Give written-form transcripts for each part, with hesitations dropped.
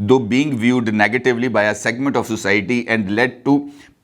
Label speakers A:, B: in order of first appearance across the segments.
A: though being viewed negatively by a segment of society and led to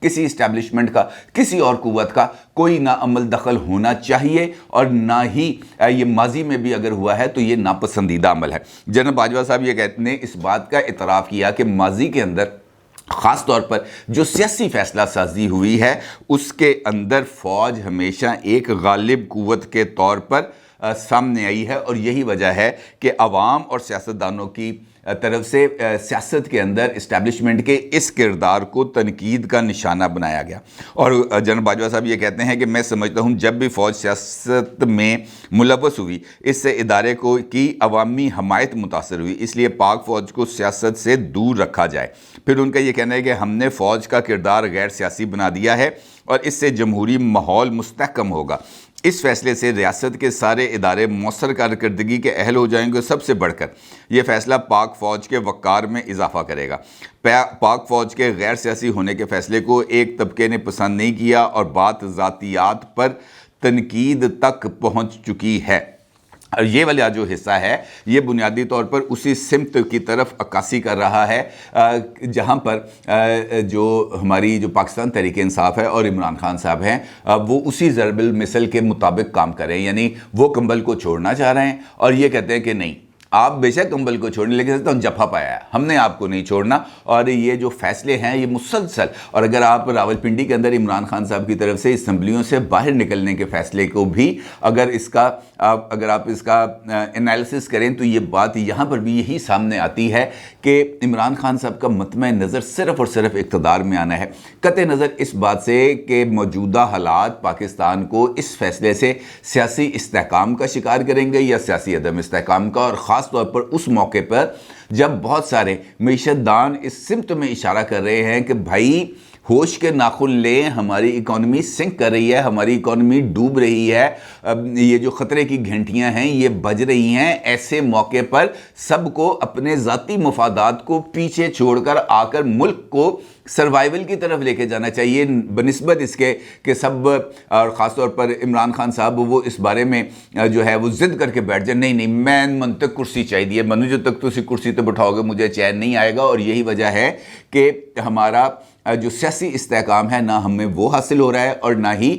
A: کسی establishment کا, کسی اور قوت کا کوئی نہ عمل دخل ہونا چاہیے, اور نہ ہی یہ ماضی میں بھی اگر ہوا ہے تو یہ ناپسندیدہ عمل ہے. جنرل باجوہ صاحب یہ کہتے ہیں, اس بات کا اعتراف کیا کہ ماضی کے اندر خاص طور پر جو سیاسی فیصلہ سازی ہوئی ہے اس کے اندر فوج ہمیشہ ایک غالب قوت کے طور پر سامنے آئی ہے, اور یہی وجہ ہے کہ عوام اور سیاستدانوں کی طرف سے سیاست کے اندر اسٹیبلشمنٹ کے اس کردار کو تنقید کا نشانہ بنایا گیا. اور جنرل باجوہ صاحب یہ کہتے ہیں کہ میں سمجھتا ہوں جب بھی فوج سیاست میں ملوث ہوئی اس سے ادارے کی عوامی حمایت متاثر ہوئی, اس لیے پاک فوج کو سیاست سے دور رکھا جائے. پھر ان کا یہ کہنا ہے کہ ہم نے فوج کا کردار غیر سیاسی بنا دیا ہے اور اس سے جمہوری ماحول مستحکم ہوگا. اس فیصلے سے ریاست کے سارے ادارے مؤثر کارکردگی کے اہل ہو جائیں گے. سب سے بڑھ کر یہ فیصلہ پاک فوج کے وقار میں اضافہ کرے گا. پاک فوج کے غیر سیاسی ہونے کے فیصلے کو ایک طبقے نے پسند نہیں کیا اور بات ذاتیات پر تنقید تک پہنچ چکی ہے. اور یہ والا جو حصہ ہے یہ بنیادی طور پر اسی سمت کی طرف عکاسی کر رہا ہے جہاں پر جو ہماری جو پاکستان تحریک انصاف ہے اور عمران خان صاحب ہیں وہ اسی ضرب المثل کے مطابق کام کر رہے ہیں. یعنی وہ کمبل کو چھوڑنا چاہ رہے ہیں اور یہ کہتے ہیں کہ نہیں, آپ بے شک کمبل کو چھوڑنے, لیکن ہم جفا پایا ہے, ہم نے آپ کو نہیں چھوڑنا. اور یہ جو فیصلے ہیں یہ مسلسل, اور اگر آپ راولپنڈی کے اندر عمران خان صاحب کی طرف سے اسمبلیوں سے باہر نکلنے کے فیصلے کو بھی اگر آپ اس کا انالیسس کریں تو یہ بات یہاں پر بھی یہی سامنے آتی ہے کہ عمران خان صاحب کا مطمع نظر صرف اور صرف اقتدار میں آنا ہے, قطع نظر اس بات سے کہ موجودہ حالات پاکستان کو اس فیصلے سے سیاسی استحکام کا شکار کریں گے یا سیاسی عدم استحکام کا. اور خاص طور پر اس موقع پر جب بہت سارے معیشت دان اس سمت میں اشارہ کر رہے ہیں کہ بھائی ہوش کے ناخن لیں, ہماری اکانومی سنک کر رہی ہے, ہماری اکانومی ڈوب رہی ہے, یہ جو خطرے کی گھنٹیاں ہیں یہ بج رہی ہیں. ایسے موقع پر سب کو اپنے ذاتی مفادات کو پیچھے چھوڑ کر آ کر ملک کو سروائیول کی طرف لے کے جانا چاہیے, بنسبت اس کے کہ سب, اور خاص طور پر عمران خان صاحب وہ اس بارے میں جو ہے وہ ضد کر کے بیٹھ جائے, نہیں میں منطق کرسی چاہیے, منو جو تک تو اسی کرسی تو بٹھاؤ گے مجھے چین نہیں آئے گا. اور یہی وجہ ہے کہ ہمارا جو سیاسی استحکام ہے نہ ہمیں وہ حاصل ہو رہا ہے اور نہ ہی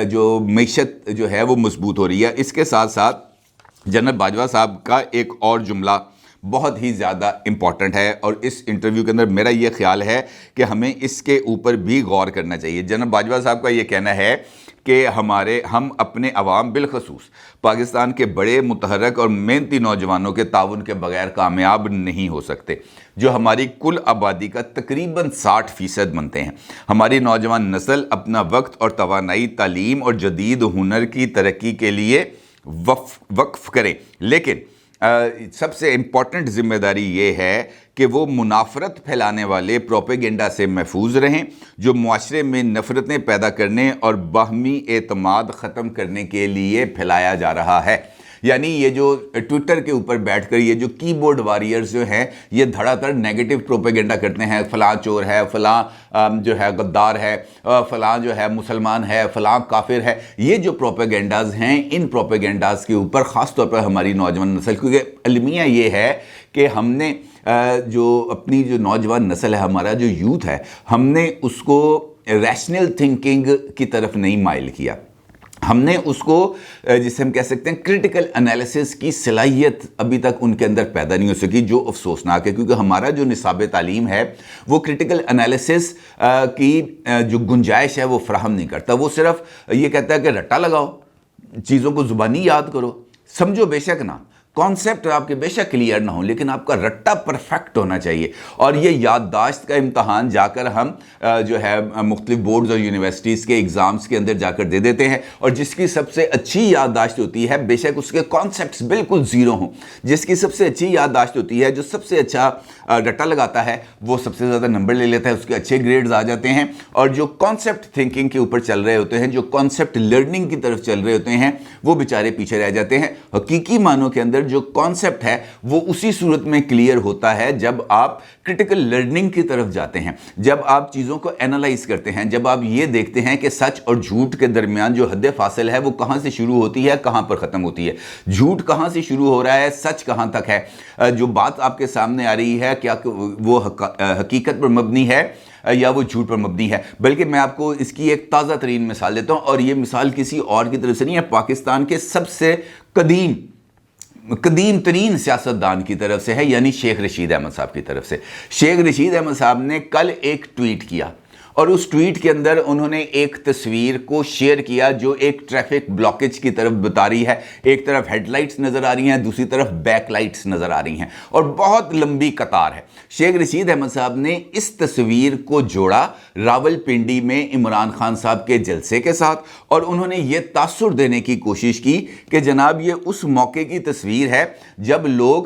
A: جو معیشت جو ہے وہ مضبوط ہو رہی ہے. اس کے ساتھ ساتھ جنرل باجوہ صاحب کا ایک اور جملہ بہت ہی زیادہ امپورٹنٹ ہے اور اس انٹرویو کے اندر میرا یہ خیال ہے کہ ہمیں اس کے اوپر بھی غور کرنا چاہیے. جنرل باجوہ صاحب کا یہ کہنا ہے کہ ہم اپنے عوام بالخصوص پاکستان کے بڑے متحرک اور محنتی نوجوانوں کے تعاون کے بغیر کامیاب نہیں ہو سکتے, جو ہماری کل آبادی کا تقریباً 60% بنتے ہیں. ہماری نوجوان نسل اپنا وقت اور توانائی تعلیم اور جدید ہنر کی ترقی کے لیے وقف کریں, لیکن سب سے امپورٹنٹ ذمہ داری یہ ہے کہ وہ منافرت پھیلانے والے پروپیگنڈا سے محفوظ رہیں جو معاشرے میں نفرتیں پیدا کرنے اور باہمی اعتماد ختم کرنے کے لیے پھیلایا جا رہا ہے. یعنی یہ جو ٹویٹر کے اوپر بیٹھ کر یہ جو کی بورڈ واریئرز جو ہیں یہ دھڑا دھڑ نیگیٹو پروپیگنڈا کرتے ہیں, فلاں چور ہے, فلاں جو ہے غدار ہے, فلاں جو ہے مسلمان ہے, فلاں کافر ہے. یہ جو پروپیگنڈاز ہیں ان پروپیگنڈاز کے اوپر خاص طور پر ہماری نوجوان نسل, کیونکہ المیہ یہ ہے کہ ہم نے جو اپنی جو نوجوان نسل ہے, ہمارا جو یوتھ ہے, ہم نے اس کو ریشنل تھنکنگ کی طرف نہیں مائل کیا. ہم نے اس کو جسے ہم کہہ سکتے ہیں کرٹیکل انالیسس کی صلاحیت ابھی تک ان کے اندر پیدا نہیں ہو سکی, جو افسوسناک ہے کیونکہ ہمارا جو نصاب تعلیم ہے وہ کرٹیکل انالیسس کی جو گنجائش ہے وہ فراہم نہیں کرتا. وہ صرف یہ کہتا ہے کہ رٹا لگاؤ, چیزوں کو زبانی یاد کرو, سمجھو بے شک نہ, کانسیپٹ آپ کے بے شک کلیئر نہ ہوں لیکن آپ کا رٹا پرفیکٹ ہونا چاہیے. اور یہ یادداشت کا امتحان جا کر ہم جو ہے مختلف بورڈز اور یونیورسٹیز کے ایگزامز کے اندر جا کر دے دیتے ہیں, اور جس کی سب سے اچھی یادداشت ہوتی ہے بے شک اس کے کانسیپٹس بالکل زیرو ہوں, جس کی سب سے اچھی یادداشت ہوتی ہے, جو سب سے اچھا رٹا لگاتا ہے وہ سب سے زیادہ نمبر لے لیتا ہے, اس کے اچھے گریڈز آ جاتے ہیں. اور جو کانسیپٹ تھنکنگ کے اوپر چل رہے ہوتے ہیں, جو کانسیپٹ لرننگ کی طرف چل رہے ہوتے ہیں, وہ بیچارے پیچھے رہ جاتے ہیں. حقیقی معنوں کے اندر جو کانسیپٹ ہے وہ اسی صورت میں کلیئر ہوتا ہے جب آپ کرٹیکل لرننگ کی طرف جاتے ہیں, جب آپ چیزوں کو اینالائز کرتے ہیں, جب آپ یہ دیکھتے ہیں کہ سچ اور جھوٹ کے درمیان جو حد فاصل ہے وہ کہاں سے شروع ہوتی ہے, کہاں پر ختم ہوتی ہے, جھوٹ کہاں سے شروع ہو رہا ہے, سچ کہاں تک ہے, جو بات آپ کے سامنے آ رہی ہے کیا وہ حقیقت پر مبنی ہے یا وہ جھوٹ پر مبنی ہے. بلکہ میں آپ کو اس کی ایک تازہ ترین مثال دیتا ہوں, اور یہ مثال کسی اور کی طرف سے نہیں ہے, پاکستان کے سب سے قدیم ترین سیاستدان کی طرف سے ہے, یعنی شیخ رشید احمد صاحب کی طرف سے. شیخ رشید احمد صاحب نے کل ایک ٹویٹ کیا, اور اس ٹویٹ کے اندر انہوں نے ایک تصویر کو شیئر کیا جو ایک ٹریفک بلاکیج کی طرف بتا رہی ہے. ایک طرف ہیڈ لائٹس نظر آ رہی ہیں, دوسری طرف بیک لائٹس نظر آ رہی ہیں, اور بہت لمبی قطار ہے. شیخ رشید احمد صاحب نے اس تصویر کو جوڑا راولپنڈی میں عمران خان صاحب کے جلسے کے ساتھ, اور انہوں نے یہ تاثر دینے کی کوشش کی کہ جناب یہ اس موقع کی تصویر ہے جب لوگ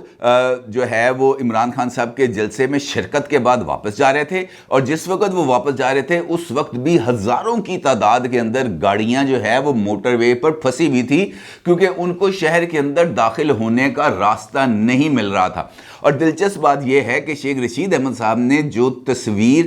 A: جو ہے وہ عمران خان صاحب کے جلسے میں شرکت کے بعد واپس جا رہے تھے, اور جس وقت وہ واپس جا رہے تھے اس وقت بھی ہزاروں کی تعداد کے اندر گاڑیاں جو ہے وہ موٹر وے پر پھنسی ہوئی تھی, کیونکہ ان کو شہر کے اندر داخل ہونے کا راستہ نہیں مل رہا تھا. اور دلچسپ بات یہ ہے کہ شیخ رشید احمد صاحب نے جو تصویر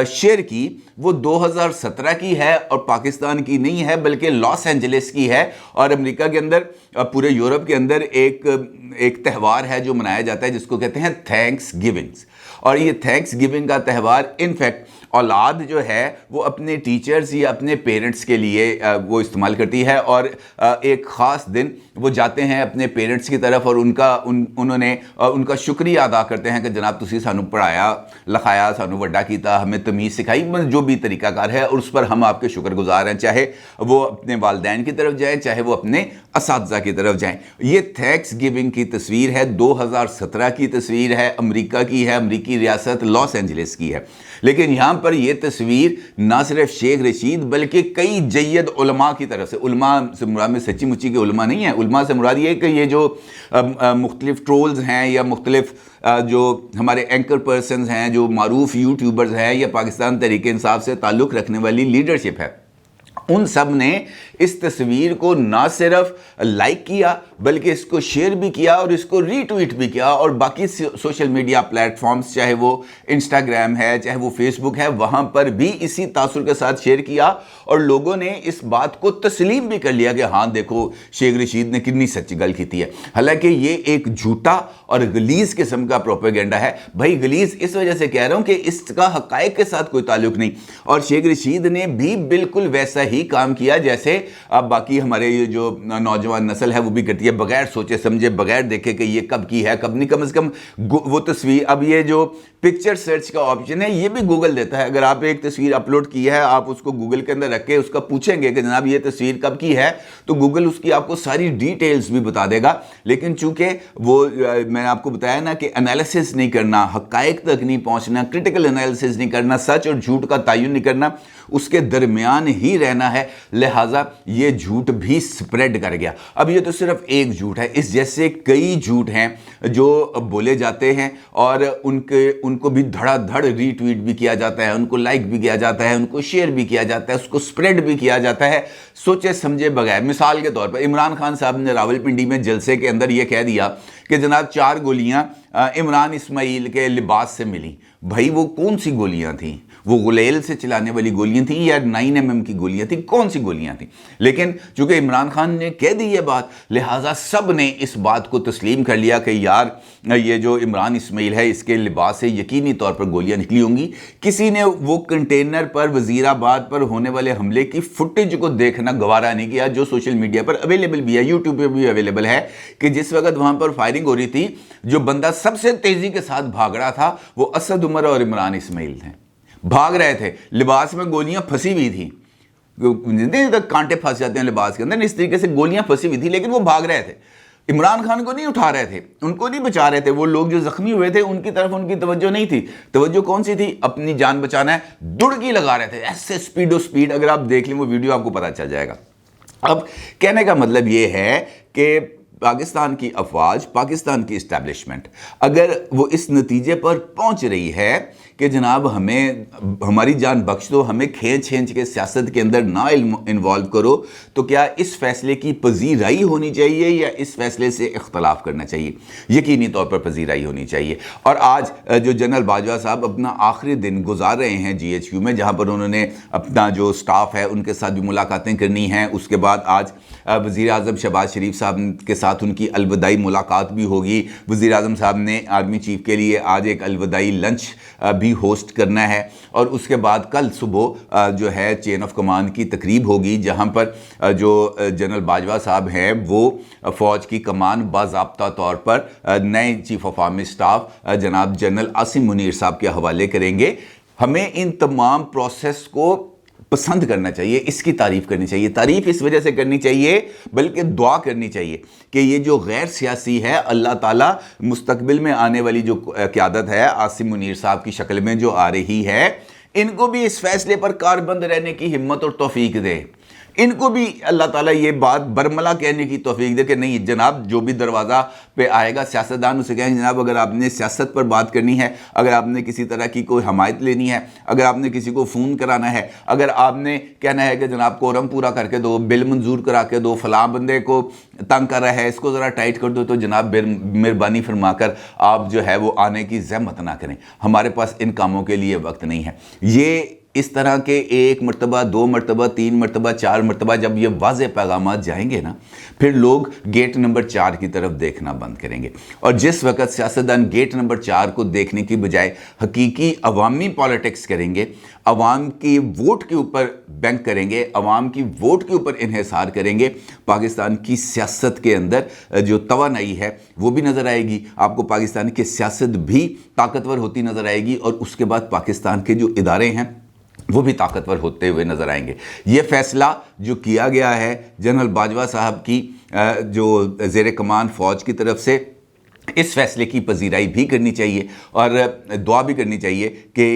A: شیئر کی وہ 2017 کی ہے, اور پاکستان کی نہیں ہے بلکہ لاس اینجلس کی ہے. اور امریکہ کے اندر, پورے یورپ کے اندر ایک تہوار ہے جو منایا جاتا ہے جس کو کہتے ہیں تھینکس گیونگز. اور یہ تھینکس گیونگ کا تہوار انفیکٹ اولاد جو ہے وہ اپنے ٹیچرز یا اپنے پیرنٹس کے لیے وہ استعمال کرتی ہے, اور ایک خاص دن وہ جاتے ہیں اپنے پیرنٹس کی طرف, اور انہوں نے ان کا شکریہ ادا کرتے ہیں کہ جناب تسی سانو پڑھایا لکھایا, سانو وڈا کیتا, ہمیں تمیز سکھائی, جو بھی طریقہ کار ہے, اور اس پر ہم آپ کے شکر گزار ہیں, چاہے وہ اپنے والدین کی طرف جائیں چاہے وہ اپنے اساتذہ کی طرف جائیں. یہ تھینکس گیونگ کی تصویر ہے, 2017 کی تصویر ہے, امریکہ کی ہے, امریکی ریاست لاس اینجلس کی ہے. لیکن یہاں پر یہ تصویر نہ صرف شیخ رشید بلکہ کئی جید علماء کی طرف سے, علماء سے مراد میں سچی مچی کے علماء نہیں ہیں, علماء سے مراد یہ کہ یہ جو مختلف ٹرولز ہیں یا مختلف جو ہمارے اینکر پرسنز ہیں, جو معروف یوٹیوبرز ہیں, یا پاکستان تحریک انصاف سے تعلق رکھنے والی لیڈرشپ ہے, ان سب نے اس تصویر کو نہ صرف لائک کیا بلکہ اس کو شیئر بھی کیا اور اس کو ری ٹویٹ بھی کیا, اور باقی سوشل میڈیا پلیٹ فارمز چاہے وہ انسٹاگرام ہے چاہے وہ فیس بک ہے وہاں پر بھی اسی تاثر کے ساتھ شیئر کیا, اور لوگوں نے اس بات کو تسلیم بھی کر لیا کہ ہاں دیکھو شیخ رشید نے کتنی سچی گل کی ہے. حالانکہ یہ ایک جھوٹا اور غلیظ قسم کا پروپیگنڈا ہے. بھائی غلیظ اس وجہ سے کہہ رہا ہوں کہ اس کا حقائق کے ساتھ کوئی تعلق نہیں, اور شیخ رشید نے بھی بالکل ویسا ہی کام کیا جیسے اب باقی ہمارے یہ جو نوجوان نسل ہے وہ بھی کرتی ہے, بغیر سوچے سمجھے, بغیر دیکھے کہ یہ کب کی ہے کب نہیں. کم از کم وہ تصویر, اب یہ جو پکچر سرچ کا آپشن ہے یہ بھی گوگل دیتا ہے, اگر آپ ایک تصویر اپلوڈ کی ہے آپ اس کو گوگل کے اندر رکھ کے اس کا پوچھیں گے کہ جناب یہ تصویر کب کی ہے, تو گوگل اس کی آپ کو ساری ڈیٹیلز بھی بتا دے گا. لیکن چونکہ وہ میں نے آپ کو بتایا نا کہ انالیسس نہیں کرنا, حقائق تک نہیں پہنچنا, کرٹیکل انالیسس نہیں کرنا, سچ اور جھوٹ کا تعین نہیں کرنا, اس کے درمیان ہی رہنا ہے, لہٰذا یہ جھوٹ بھی سپریڈ کر گیا. اب یہ تو صرف ایک جھوٹ ہے, اس جیسے کئی جھوٹ ہیں جو بولے جاتے ہیں, اور ان کو بھی دھڑا دھڑ ری ٹویٹ بھی کیا جاتا ہے, ان کو لائک بھی کیا جاتا ہے, ان کو شیئر بھی کیا جاتا ہے, اس کو سپریڈ بھی کیا جاتا ہے سوچے سمجھے بغیر. مثال کے طور پر عمران خان صاحب نے راولپنڈی میں جلسے کے اندر یہ کہہ دیا کہ جناب 4 گولیاں عمران اسماعیل کے لباس سے ملی. بھائی وہ کون سی گولیاں تھیں؟ وہ غلیل سے چلانے والی گولیاں تھیں یا 9mm کی گولیاں تھیں؟ کون سی گولیاں تھیں؟ لیکن چونکہ عمران خان نے کہہ دی یہ بات, لہٰذا سب نے اس بات کو تسلیم کر لیا کہ یار یہ جو عمران اسماعیل ہے اس کے لباس سے یقینی طور پر گولیاں نکلی ہوں گی. کسی نے وہ کنٹینر پر وزیر آباد پر ہونے والے حملے کی فوٹیج کو دیکھنا گوارا نہیں کیا, جو سوشل میڈیا پر اویلیبل بھی ہے, یوٹیوب پہ بھی اویلیبل ہے, کہ جس وقت وہاں پر فائرنگ ہو رہی تھی جو بندہ سب سے تیزی کے ساتھ بھاگ رہا تھا وہ اسد عمر اور عمران اسماعیل تھے. بھاگ رہے تھے, لباس میں گولیاں پھنسی ہوئی تھیں, کانٹے پھنس جاتے ہیں لباس کے اندر, اس طریقے سے گولیاں پھنسی ہوئی تھیں, لیکن وہ بھاگ رہے تھے. عمران خان کو نہیں اٹھا رہے تھے, ان کو نہیں بچا رہے تھے. وہ لوگ جو زخمی ہوئے تھے ان کی طرف ان کی توجہ نہیں تھی. توجہ کون سی تھی؟ اپنی جان بچانا ہے, دڑکی لگا رہے تھے ایسے سپیڈ. اگر آپ دیکھ لیں وہ ویڈیو آپ کو پتہ چل جائے گا. اب کہنے کا مطلب یہ ہے کہ پاکستان کی افواج, پاکستان کی اسٹیبلشمنٹ اگر وہ اس نتیجے پر پہنچ رہی ہے کہ جناب ہمیں ہماری جان بخش دو, ہمیں کھینچ کے سیاست کے اندر نہ انوالو کرو, تو کیا اس فیصلے کی پذیرائی ہونی چاہیے یا اس فیصلے سے اختلاف کرنا چاہیے؟ یقینی طور پر پذیرائی ہونی چاہیے. اور آج جو جنرل باجوہ صاحب اپنا آخری دن گزار رہے ہیں جی ایچ کیو میں, جہاں پر انہوں نے اپنا جو سٹاف ہے ان کے ساتھ بھی ملاقاتیں کرنی ہیں, اس کے بعد آج وزیر اعظم شہباز شریف صاحب کے ساتھ ان کی الوداعی ملاقات بھی ہوگی. وزیر اعظم صاحب نے آرمی چیف کے لیے آج ایک الوداعی لنچ بھی ہوسٹ کرنا ہے, اور اس کے بعد کل صبح جو ہے چین آف کمان کی تقریب ہوگی, جہاں پر جو جنرل باجوہ صاحب ہیں وہ فوج کی کمان باضابطہ طور پر نئے چیف آف آرمی سٹاف جناب جنرل عاصم منیر صاحب کے حوالے کریں گے. ہمیں ان تمام پروسیس کو پسند کرنا چاہیے, اس کی تعریف کرنی چاہیے. تعریف اس وجہ سے کرنی چاہیے بلکہ دعا کرنی چاہیے کہ یہ جو غیر سیاسی ہے, اللہ تعالیٰ مستقبل میں آنے والی جو قیادت ہے عاصم منیر صاحب کی شکل میں جو آ رہی ہے, ان کو بھی اس فیصلے پر کاربند رہنے کی ہمت اور توفیق دے. ان کو بھی اللہ تعالیٰ یہ بات برملا کہنے کی توفیق دے کہ نہیں جناب, جو بھی دروازہ پہ آئے گا سیاستدان اسے کہیں جناب اگر آپ نے سیاست پر بات کرنی ہے, اگر آپ نے کسی طرح کی کوئی حمایت لینی ہے, اگر آپ نے کسی کو فون کرانا ہے, اگر آپ نے کہنا ہے کہ جناب کورم پورا کر کے دو, بل منظور کرا کے دو, فلاں بندے کو تنگ کر رہا ہے اس کو ذرا ٹائٹ کر دو, تو جناب مہربانی فرما کر آپ جو ہے وہ آنے کی زحمت نہ کریں. ہمارے پاس ان کاموں کے لیے وقت نہیں ہے. یہ اس طرح کے 1 مرتبہ 2 مرتبہ 3 مرتبہ 4 مرتبہ جب یہ واضح پیغامات جائیں گے نا, پھر لوگ گیٹ نمبر 4 کی طرف دیکھنا بند کریں گے. اور جس وقت سیاستدان گیٹ نمبر 4 کو دیکھنے کی بجائے حقیقی عوامی پالیٹکس کریں گے, عوام کی ووٹ کے اوپر بینک کریں گے, عوام کی ووٹ کے اوپر انحصار کریں گے, پاکستان کی سیاست کے اندر جو توانائی ہے وہ بھی نظر آئے گی. آپ کو پاکستان کی سیاست بھی طاقتور ہوتی نظر آئے گی, اور اس کے بعد پاکستان کے جو ادارے ہیں وہ بھی طاقتور ہوتے ہوئے نظر آئیں گے. یہ فیصلہ جو کیا گیا ہے جنرل باجوہ صاحب کی جو زیر کمان فوج کی طرف سے, اس فیصلے کی پذیرائی بھی کرنی چاہیے اور دعا بھی کرنی چاہیے کہ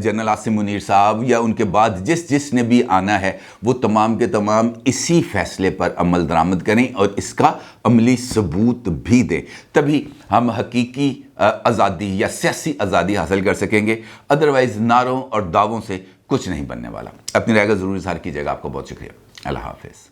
A: جنرل عاصم منیر صاحب یا ان کے بعد جس نے بھی آنا ہے وہ تمام کے تمام اسی فیصلے پر عمل درآمد کریں اور اس کا عملی ثبوت بھی دیں. تبھی ہم حقیقی آزادی یا سیاسی آزادی حاصل کر سکیں گے. ادروائز نعروں اور دعووں سے کچھ نہیں بننے والا. اپنی رائے کا ضرور اظہار کیجیے گا. آپ کو بہت شکریہ. اللہ حافظ.